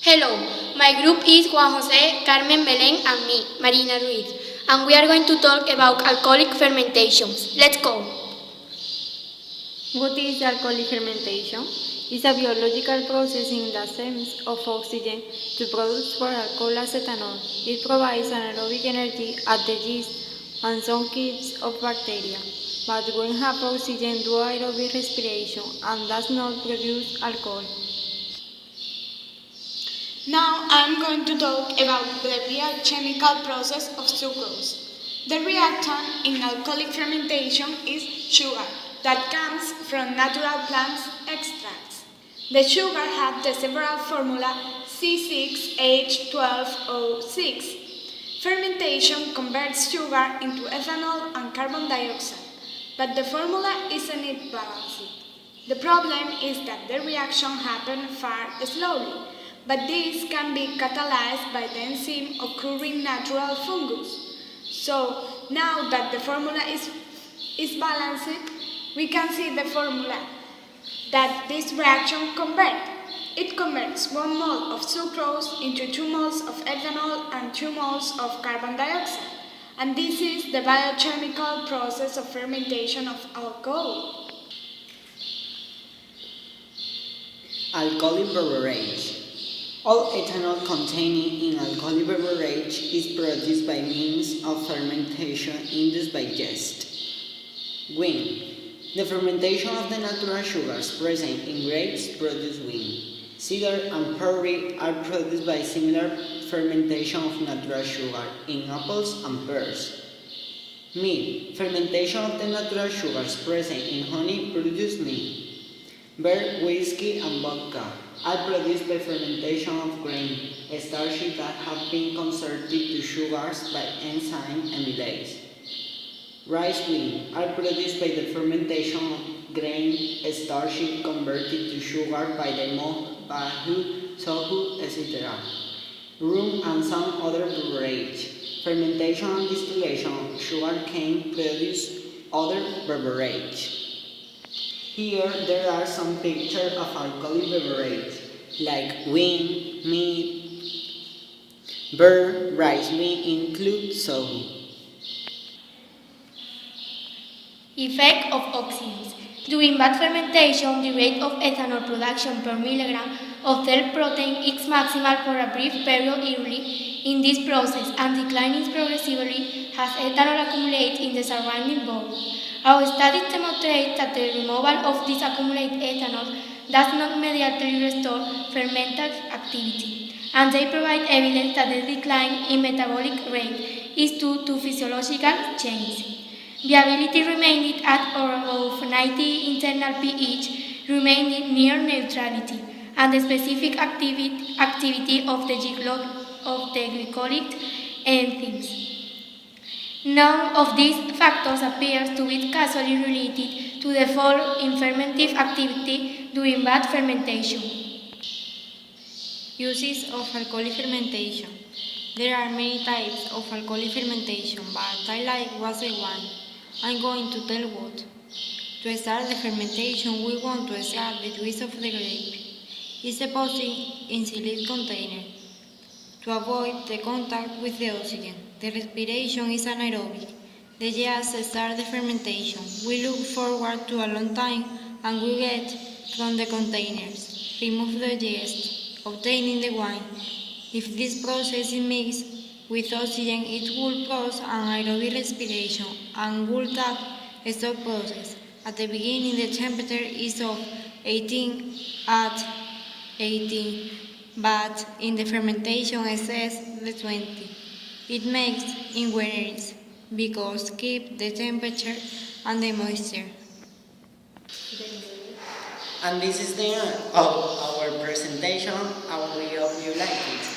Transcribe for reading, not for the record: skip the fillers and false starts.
Hello, my group is Juan Jose, Carmen Belén, and me, Marina Ruiz, and we are going to talk about alcoholic fermentations. Let's go! What is alcoholic fermentation? It's a biological process in the sense of oxygen to produce for alcohol as ethanol. It provides anaerobic energy at the yeast and some kinds of bacteria, but when have oxygen do aerobic respiration and does not produce alcohol. Now I'm going to talk about the biochemical process of sucrose. The reactant in alcoholic fermentation is sugar that comes from natural plants extracts. The sugar has the several formula C6H12O6. Fermentation converts sugar into ethanol and carbon dioxide, but the formula isn't balanced. The problem is that the reaction happens far slowly, but this can be catalyzed by the enzyme occurring natural fungus. So now that the formula is balanced, we can see the formula that this reaction converts. It converts 1 mole of sucrose into 2 moles of ethanol and 2 moles of carbon dioxide. And this is the biochemical process of fermentation of alcohol. Alcoholic beverage. All ethanol containing in alcoholic beverage is produced by means of fermentation induced by yeast. Wine. The fermentation of the natural sugars present in grapes produce wine. Cider and perry are produced by similar fermentation of natural sugar in apples and pears. Mead. Fermentation of the natural sugars present in honey produce mead. Beer, whiskey, and vodka are produced by fermentation of grain starches that have been converted to sugars by enzyme amylase. Rice wine are produced by the fermentation of grain starches converted to sugar by the malt, bahu, tofu, etc. Rum and some other beverage. Fermentation and distillation of sugar cane produce other beverage. Here there are some pictures of alcoholic beverage, like wine, mead, beer, rice wine include soda. Effect of oxidants. During bad fermentation, the rate of ethanol production per milligram of cell protein is maximal for a brief period early in this process and declines progressively as ethanol accumulates in the surrounding bowl. Our studies demonstrate that the removal of this accumulated ethanol does not immediately restore fermented activity, and they provide evidence that the decline in metabolic rate is due to physiological changes. Viability remained at or above 90 internal pH, remaining near neutrality, and the specific activity of the glycolic enzymes. None of these factors appears to be causally related to the fall in fermentive activity during bad fermentation. Uses of alcoholic fermentation. There are many types of alcoholic fermentation, but I like was the one. I'm going to tell what. To start the fermentation, we want to extract the juice of the grape. It's deposited in sealed container to avoid the contact with the oxygen. The respiration is anaerobic. The yeast start the fermentation. We look forward to a long time and we get from the containers. Remove the yeast, obtaining the wine. If this process is mixed with oxygen, it will cause anaerobic respiration and will start a stop process. At the beginning, the temperature is of 18 at 18, but in the fermentation it says the 20. It makes inquiries because keep the temperature and the moisture. And this is the end of our presentation. I hope you like it.